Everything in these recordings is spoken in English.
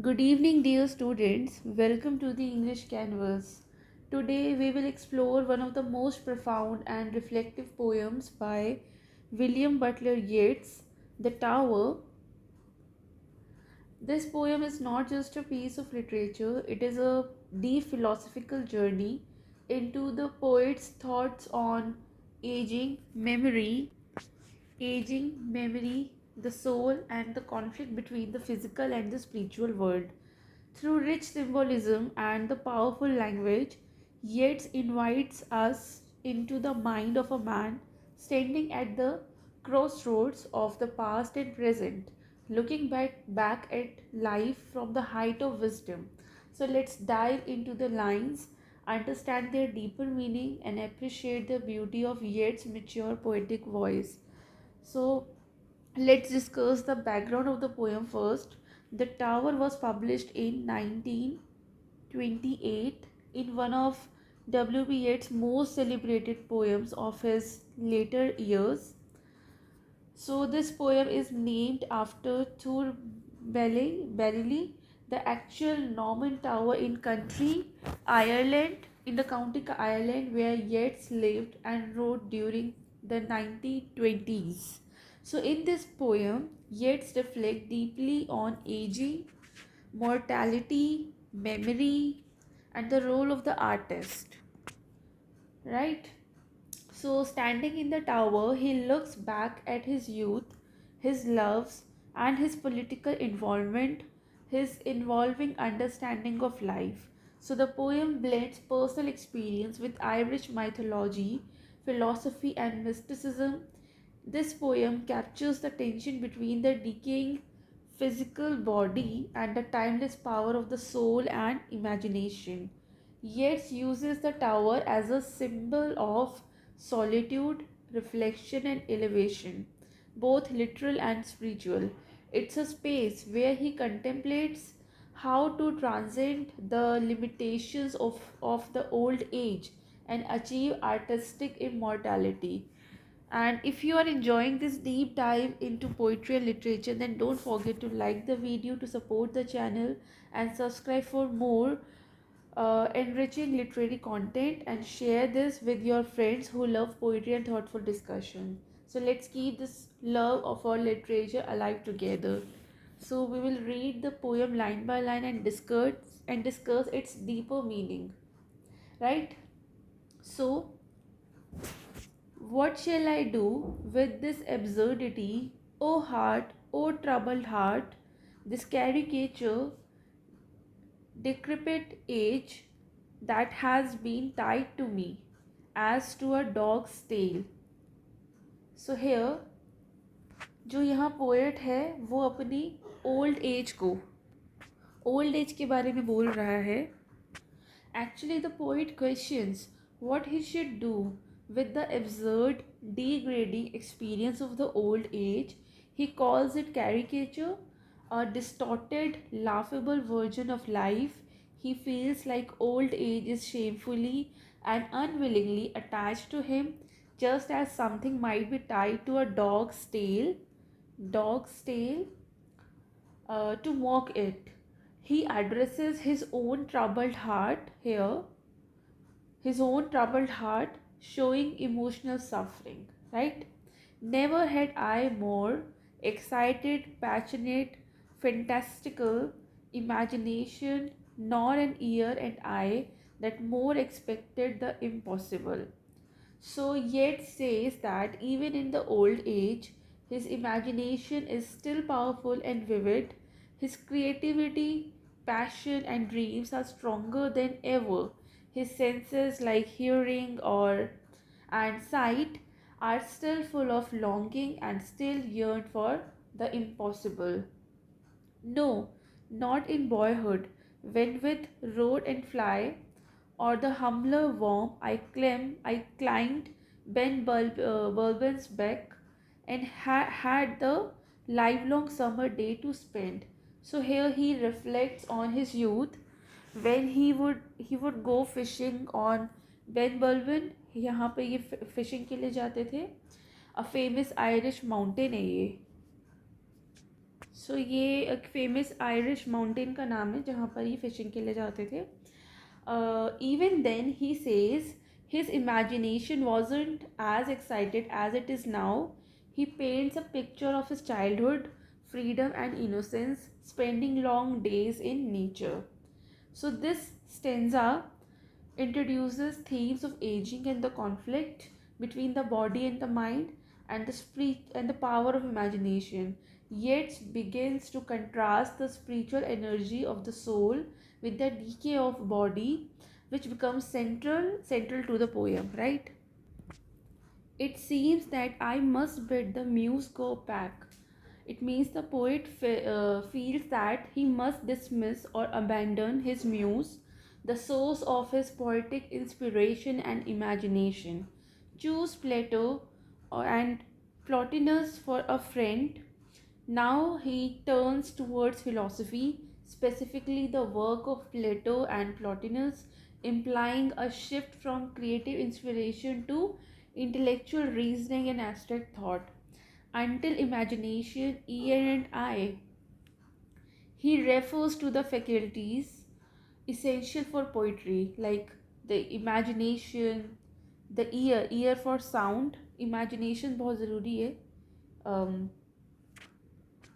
Good evening, dear students. Welcome to the English Canvas. Today we will explore one of the most profound and reflective poems by William Butler Yeats, The Tower. This poem is not just a piece of literature, it is a deep philosophical journey into the poet's thoughts on aging, memory, the soul, and the conflict between the physical and the spiritual world. Through rich symbolism and the powerful language, Yeats invites us into the mind of a man standing at the crossroads of the past and present, looking back at life from the height of wisdom. So let's dive into the lines, understand their deeper meaning, and appreciate the beauty of Yeats' mature poetic voice. So let's discuss the background of the poem first. The Tower was published in 1928 in one of W.B. Yeats' most celebrated poems of his later years. So this poem is named after Tur Barley, the actual Norman Tower in in the county Ireland, where Yeats lived and wrote during the 1920s. So in this poem, Yeats reflect deeply on aging, mortality, memory, and the role of the artist. Right? So, standing in the tower, he looks back at his youth, his loves, and his political involvement, his involving understanding of life. So, the poem blends personal experience with Irish mythology, philosophy, and mysticism. This poem captures the tension between the decaying physical body and the timeless power of the soul and imagination. Yeats uses the tower as a symbol of solitude, reflection, and elevation, both literal and spiritual. It's a space where he contemplates how to transcend the limitations of the old age and achieve artistic immortality. And if you are enjoying this deep dive into poetry and literature, then don't forget to like the video to support the channel and subscribe for more enriching literary content, and share this with your friends who love poetry and thoughtful discussion. So let's keep this love of our literature alive together. So we will read the poem line by line and discuss its deeper meaning. Right? So what shall I do with this absurdity? O heart, O troubled heart, this caricature, decrepit age that has been tied to me as to a dog's tail. So here जो यहाँ poet है वो अपनी old age के बारे में बोल रहा है. Actually, the poet questions what he should do with the absurd, degrading experience of the old age. He calls it caricature, a distorted, laughable version of life. He feels like old age is shamefully and unwillingly attached to him, just as something might be tied to a dog's tail, to mock it. He addresses his own troubled heart here, his own troubled heart showing emotional suffering, right? Never had I more excited, passionate, fantastical imagination, nor an ear and eye that more expected the impossible. So, Yeats says that even in the old age, his imagination is still powerful and vivid. His creativity, passion, and dreams are stronger than ever. His senses, like hearing or and sight, are still full of longing and still yearn for the impossible. No, not in boyhood, when with road and fly, or the humbler worm, I climbed Bourbon's beck and had the livelong summer day to spend. So here he reflects on his youth when he would go fishing on Ben Bourbon. यहाँ पे ये fishing के लिए जाते थे. A famous Irish mountain है ये. सो ये एक फेमस आयरिश माउंटेन का नाम है जहाँ पर ये फिशिंग के लिए जाते थे. Even then, he says his imagination wasn't as excited as it is now. He paints a picture of his childhood, freedom, and innocence, spending long days in nature. So, this stanza introduces themes of aging and the conflict between the body and the mind, and the spirit and the power of imagination. Yet begins to contrast the spiritual energy of the soul with the decay of body, which becomes central to the poem, right? It seems that I must bid the muse go back. It means the poet feels that he must dismiss or abandon his muse, the source of his poetic inspiration and imagination. Choose Plato and Plotinus for a friend. Now he turns towards philosophy, specifically the work of Plato and Plotinus, implying a shift from creative inspiration to intellectual reasoning and abstract thought. Until imagination, ear and eye. He refers to the faculties essential for poetry, like the imagination, the ear for sound. Imagination बहुत ज़रूरी है.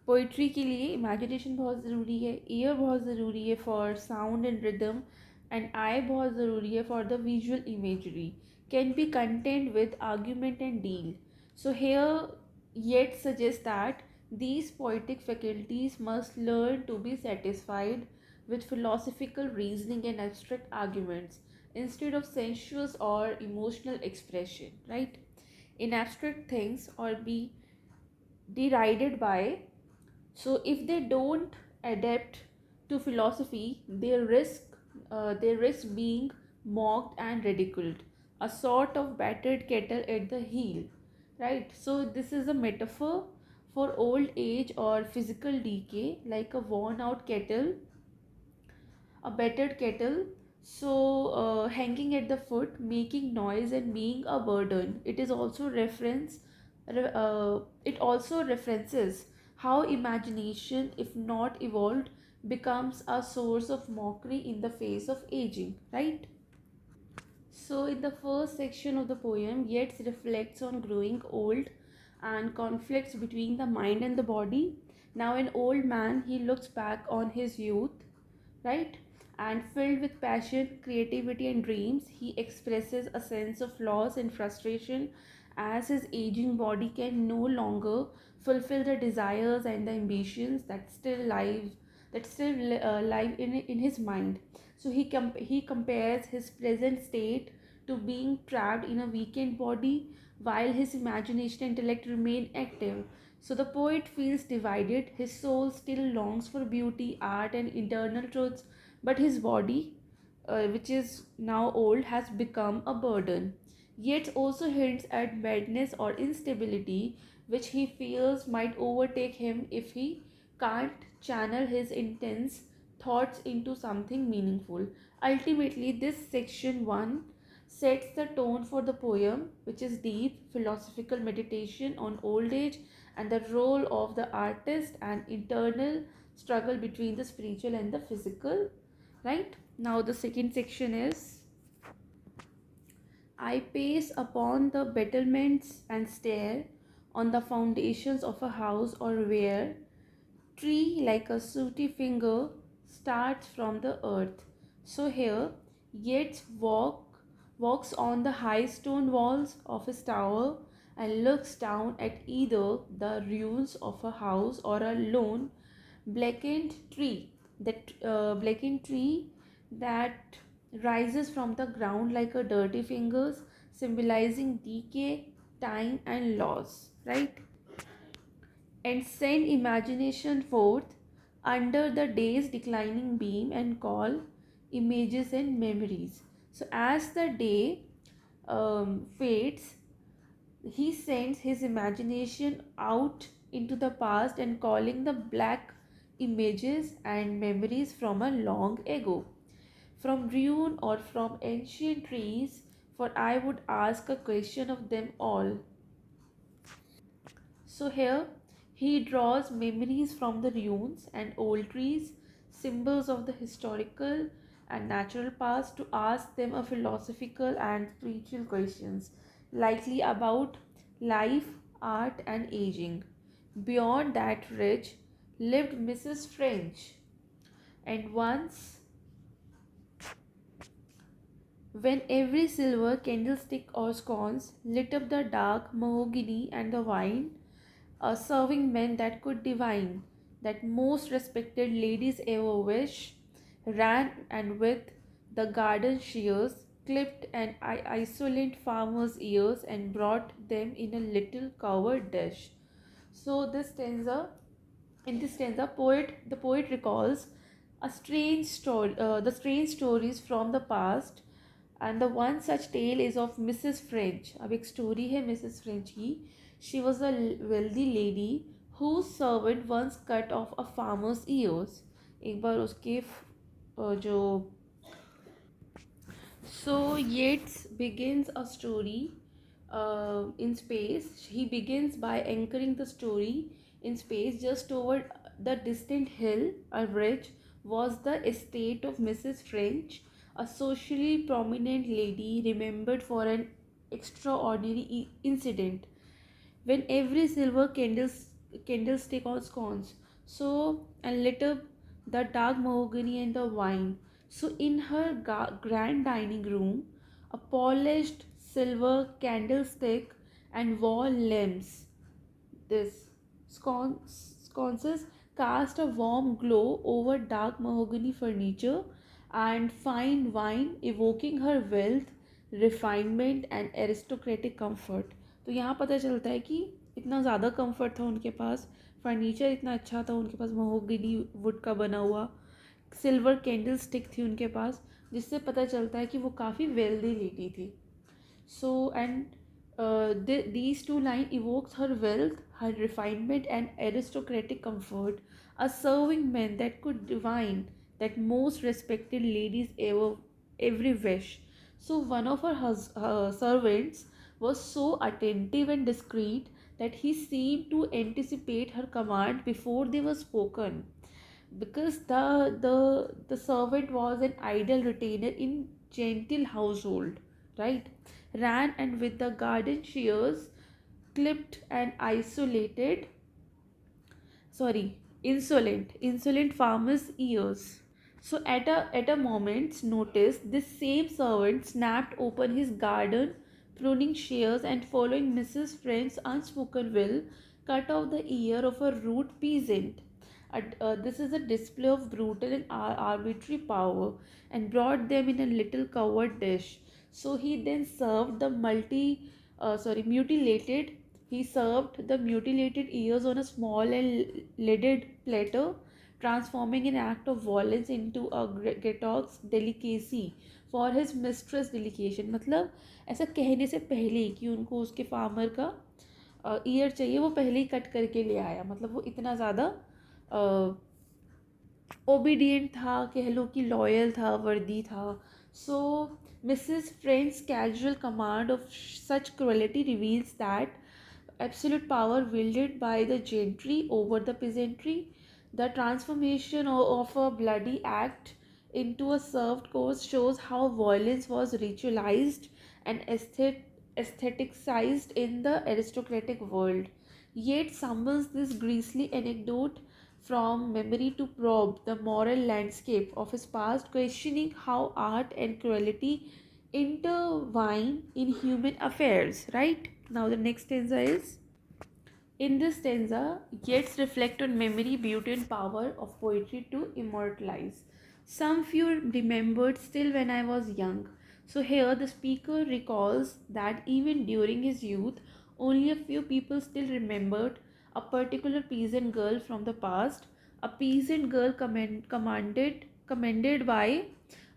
Poetry के लिए imagination बहुत ज़रूरी है, year बहुत ज़रूरी है for sound and rhythm, and I बहुत ज़रूरी है for the visual imagery. Can be content with argument and deal. So here yet suggests that these poetic faculties must learn to be satisfied with philosophical reasoning and abstract arguments instead of sensuous or emotional expression, right? In abstract things or be derided by. So if they don't adapt to philosophy, they risk being mocked and ridiculed, a sort of battered kettle at the heel, right? So this is a metaphor for old age or physical decay, like a worn out kettle, a battered kettle, so hanging at the foot, making noise and being a burden. It also references how imagination, if not evolved, becomes a source of mockery in the face of aging, right? So, in the first section of the poem, Yeats reflects on growing old and conflicts between the mind and the body. Now, an old man, he looks back on his youth, right? And filled with passion, creativity, and dreams, he expresses a sense of loss and frustration as his aging body can no longer fulfill the desires and the ambitions that still live in his mind. So he compares his present state to being trapped in a weakened body while his imagination and intellect remain active. So the poet feels divided. His soul still longs for beauty, art, and internal truths, but his body, which is now old, has become a burden. Yet also hints at madness or instability, which he fears might overtake him if he can't channel his intense thoughts into something meaningful. Ultimately, this section 1 sets the tone for the poem, which is deep philosophical meditation on old age and the role of the artist and internal struggle between the spiritual and the physical. Right now, the second section is I pace upon the battlements and stare on the foundations of a house or where tree like a sooty finger starts from the earth. So here Yeats walks on the high stone walls of his tower and looks down at either the ruins of a house or a lone blackened tree. That rises from the ground like a dirty fingers, symbolizing decay, time, and loss. Right? And send imagination forth under the day's declining beam and call images and memories. So, as the day fades, he sends his imagination out into the past and calling the black images and memories from a long ago, from ruin or from ancient trees, for I would ask a question of them all. So here He draws memories from the ruins and old trees, symbols of the historical and natural past, to ask them a philosophical and spiritual questions, likely about life, art, and aging. Beyond that ridge lived Mrs. French, and once, when every silver candlestick or sconce lit up the dark mahogany and the wine, serving men that could divine, that most respected ladies ever wish, ran and with the garden shears clipped an isolate farmer's ears and brought them in a little covered dish. So in this stanza, the poet recalls the strange stories from the past, and the one such tale is of Mrs. French. अब एक story है Mrs. French की. She was a wealthy lady whose servant once cut off a farmer's ears. एक बार उसके जो So Yeats begins a story in space. He begins by anchoring the story in space. Just over the distant hill, a ridge, was the estate of Mrs. French, a socially prominent lady remembered for an extraordinary incident when every silver candlestick or scones so and lit up the dark mahogany and the wine. So in her grand dining room, a polished silver candlestick and wall lamps, this sconces cast a warm glow over dark mahogany furniture and fine wine, evoking her wealth, refinement and aristocratic comfort. तो यहाँ पता चलता है कि इतना ज़्यादा comfort था उनके पास, फर्नीचर इतना अच्छा था उनके पास, महोगनी वुड का बना हुआ, सिल्वर कैंडल स्टिक थी उनके पास, जिससे पता चलता है कि वो काफ़ी वेल्दी लेडी थी. So and these two lines evokes her wealth, her refinement and aristocratic comfort, a serving man that could divine, that most respected ladies every wish. So one of her servants was so attentive and discreet that he seemed to anticipate her command before they were spoken, because the servant was an ideal retainer in gentle household, right, ran and with the garden shears clipped and isolated sorry insolent farmer's ears. So at a moment's notice, this same servant snapped open his garden pruning shears and, following Mrs. French's unspoken will, cut off the ear of a rude peasant. This is a display of brutal and arbitrary power, and brought them in a little covered dish. So he then served the mutilated. He served the mutilated ears on a small and leaded platter, transforming an act of violence into a grotesque delicacy for his mistress' delectation. मतलब ऐसा कहने से पहले ही कि उनको उसके farmer का year चाहिए, वो पहले ही कट करके ले आया. मतलब वो इतना ज़्यादा ओबीडियंट था, कह लो कि लॉयल था, वर्दी था. So Mrs friend's casual command of such cruelty reveals that absolute power wielded by the gentry over the peasantry. The transformation of a bloody act into a served course shows how violence was ritualized and aestheticized in the aristocratic world. Yet summons this grisly anecdote from memory to probe the moral landscape of his past, questioning how art and cruelty intertwine in human affairs. Right? Now the next stanza is, in this stanza, Yeats reflect on memory, beauty and power of poetry to immortalize. Some few remembered still when I was young. So here the speaker recalls that even during his youth, only a few people still remembered a particular peasant girl from the past, a peasant girl commended by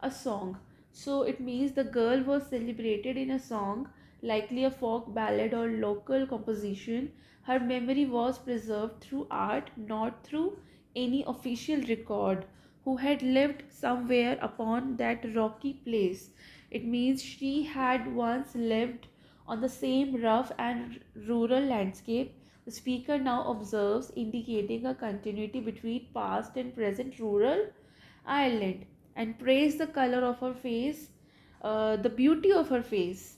a song. So it means the girl was celebrated in a song, likely a folk ballad or local composition. Her memory was preserved through art, not through any official record, who had lived somewhere upon that rocky place. It means she had once lived on the same rough and rural landscape, The speaker now observes, indicating a continuity between past and present rural Ireland, and praise the color of her face, the beauty of her face,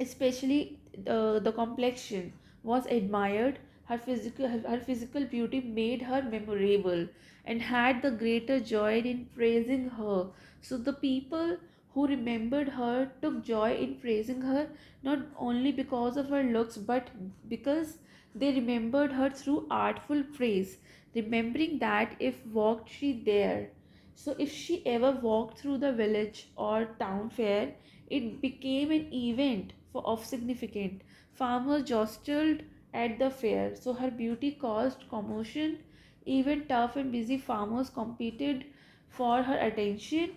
especially the complexion was admired. Her physical beauty made her memorable, and had the greater joy in praising her. So the people who remembered her took joy in praising her, not only because of her looks, but because they remembered her through artful praise, remembering that if walked she there. So if she ever walked through the village or town fair, it became an event of significance. Farmers jostled at the fair, so her beauty caused commotion. Even tough and busy farmers competed for her attention.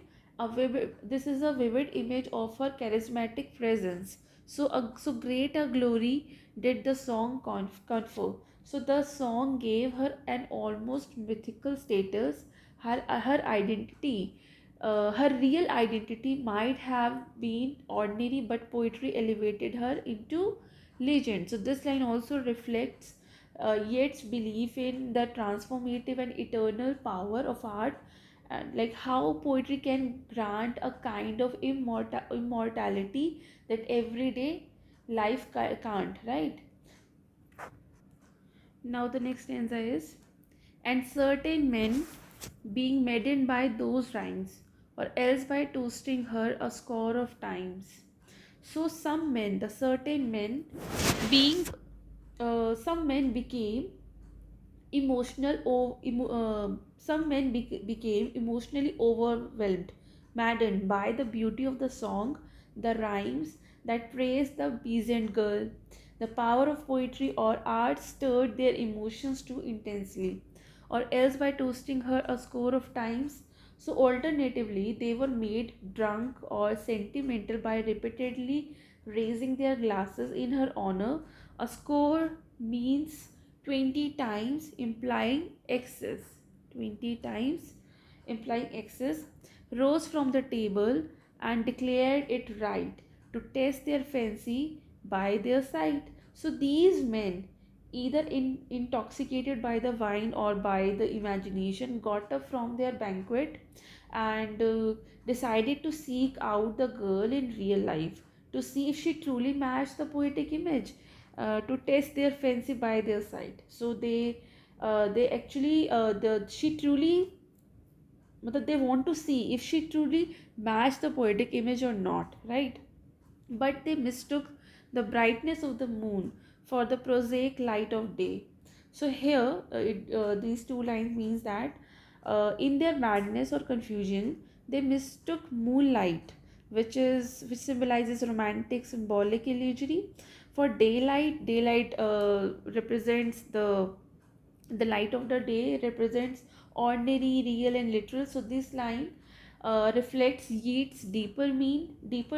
This is a vivid image of her charismatic presence. So great a glory did the song confer. So the song gave her an almost mythical status. Her identity, her real identity might have been ordinary, but poetry elevated her into legend. So this line also reflects Yeats' belief in the transformative and eternal power of art, and like how poetry can grant a kind of immortality that everyday life can't, right? Now the next stanza is, and certain men being maddened by those rhymes, or else by toasting her a score of times. So some men, the certain men, being some men became some men became emotionally overwhelmed, maddened by the beauty of the song, the rhymes that praised the peasant girl. The power of poetry or art stirred their emotions too intensely, or else by toasting her a score of times. So, alternatively, they were made drunk or sentimental by repeatedly raising their glasses in her honor. A score means 20 times, implying excess. 20 times, implying excess, rose from the table and declared it right to test their fancy by their sight. So these men, either intoxicated by the wine or by the imagination, got up from their banquet and decided to seek out the girl in real life, to see if she truly matched the poetic image, to test their fancy by their side. So they actually the she truly, they want to see if she truly matched the poetic image or not, right? But they mistook the brightness of the moon for the prosaic light of day. So here, these two lines means that in their madness or confusion, they mistook moonlight, which symbolizes romantic, symbolic imagery, for daylight. Daylight represents the light of the day, represents ordinary, real, and literal. So this line reflects Yeats' deeper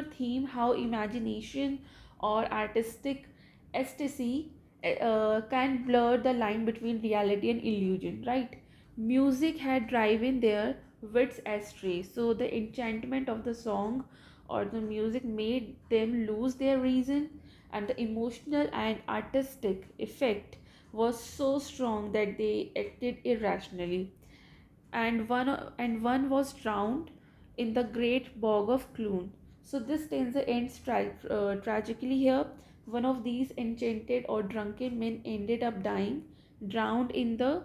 theme, how imagination or artistic ecstasy can blur the line between reality and illusion, right? Music had driven their wits astray, so the enchantment of the song or the music made them lose their reason, and the emotional and artistic effect was so strong that they acted irrationally, and one was drowned in the great bog of Clun. So this stanza ends tragically here. One of these enchanted or drunken men ended up dying, drowned in the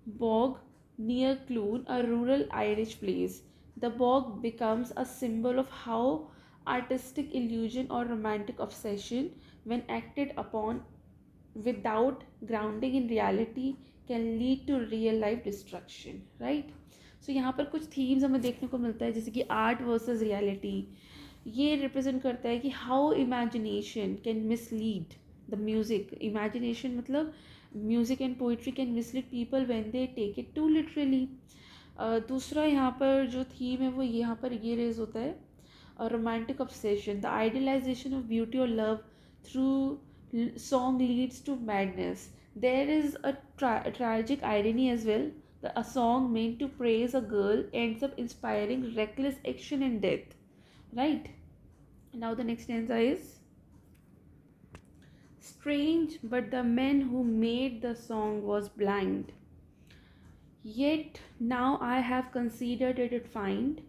bog near Clun, a rural Irish place. The bog becomes a symbol of how artistic illusion or romantic obsession, when acted upon without grounding in reality, can lead to real life destruction, right? So यहाँ पर कुछ themes हमें देखने को मिलता है, जैसे कि art versus reality. ये represent करता है कि how imagination can mislead the music. Imagination मतलब music and poetry can mislead people when they take it too literally. दूसरा यहाँ पर जो theme है वो यहाँ पर ये raise होता है, a romantic obsession, the idealization of beauty or love through song leads to madness. There is a tragic irony as well. A song meant to praise a girl ends up inspiring reckless action and death, right? Now the next stanza is, strange, but the man who made the song was blind. Yet now I have considered it find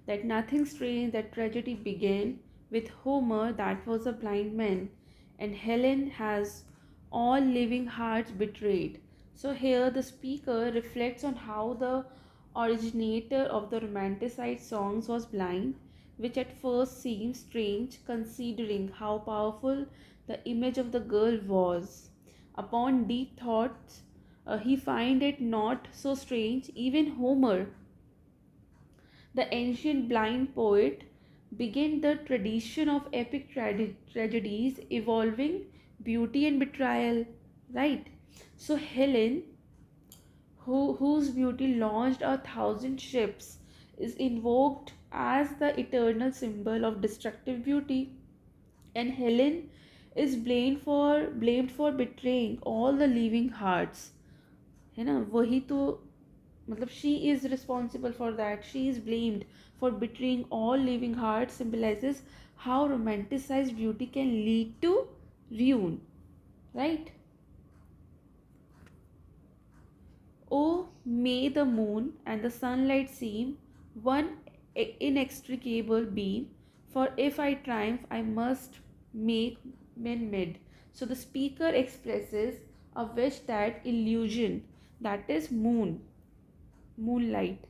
that nothing strange that tragedy began with Homer that was a blind man, and Helen has all living hearts betrayed. So here the speaker reflects on how the originator of the romanticized songs was blind, which at first seems strange considering how powerful the image of the girl was. Upon deep thoughts, he find it not so strange. Even Homer, the ancient blind poet, began the tradition of epic tragedies evolving beauty and betrayal, right? So Helen, whose beauty launched a thousand ships, is invoked as the eternal symbol of destructive beauty, and Helen is blamed for betraying all the living hearts, है ना? वही तो मतलब she is responsible for that. She is blamed for betraying all living hearts, symbolizes how romanticized beauty can lead to ruin, right? Oh, may the moon and the sunlight seem one inextricable beam, for if I triumph, I must make men mad. So the speaker expresses a wish that illusion, that is moonlight.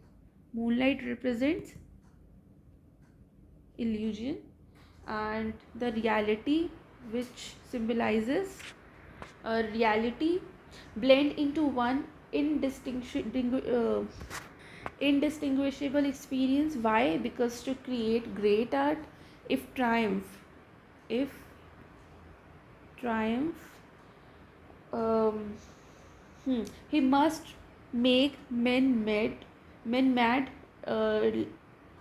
Moonlight represents illusion, and the reality, which symbolizes reality, blend into one indistinguishable experience. Why? Because to create great art, if if triumph, um, he must make men mad. Uh,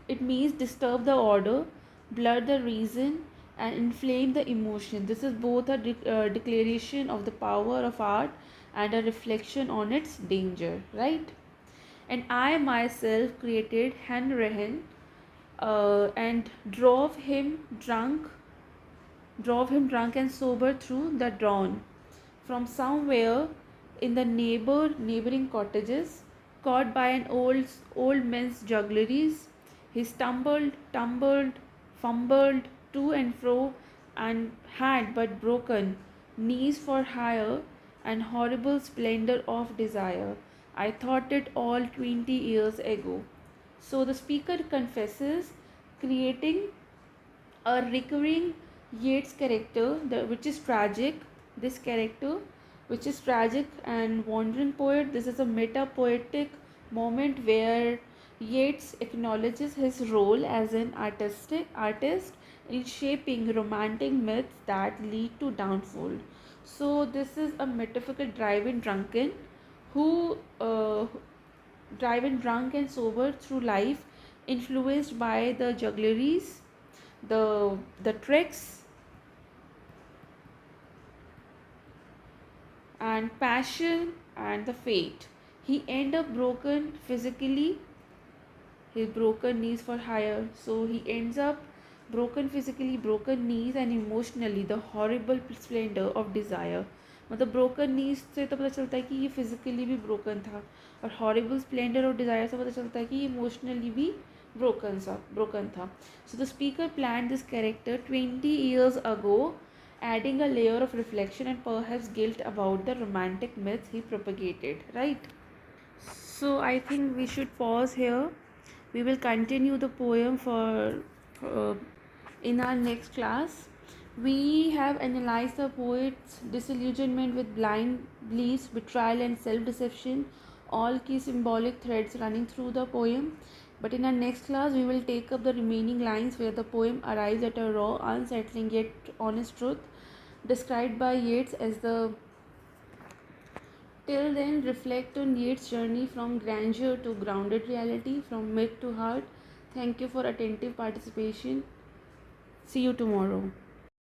it means disturb the order, blur the reason, and inflame the emotion. This is both a declaration of the power of art and a reflection on its danger, right? And I myself created Hanrahan, and drove him drunk and sober through the dawn. From somewhere in the neighboring cottages, caught by an old man's juggleries, he stumbled, tumbled, fumbled to and fro, and had but broken knees for hire and horrible splendor of desire. I thought it all 20 years ago. So the speaker confesses creating a recurring Yeats character, which is tragic. This character, which is tragic and wandering poet, this is a meta poetic moment where Yeats acknowledges his role as an artist in shaping romantic myths that lead to downfall. So this is a metaphysical who driving drunk and sober through life, influenced by the juggleries, the tricks, and passion and the fate. He end up broken physically, his broken knees for hire. So he ends up broken physically, broken knees, and emotionally the horrible splendor of desire. मतलब broken knees से तो पता चलता है कि ये physically भी broken था, और horrible splendor of desire से पता चलता है कि emotionally भी broken था. So the speaker planned this character 20 years ago, adding a layer of reflection and perhaps guilt about the romantic myths he propagated, right? So I think we should pause here. We will continue the poem uh, in our next class. We have analyzed the poet's disillusionment with blind beliefs, betrayal, and self-deception, all key symbolic threads running through the poem. But in our next class, we will take up the remaining lines where the poem arrives at a raw, unsettling yet honest truth, described by Yeats as the. Till then, reflect on Yeats' journey from grandeur to grounded reality, from myth to heart. Thank you for attentive participation. See you tomorrow.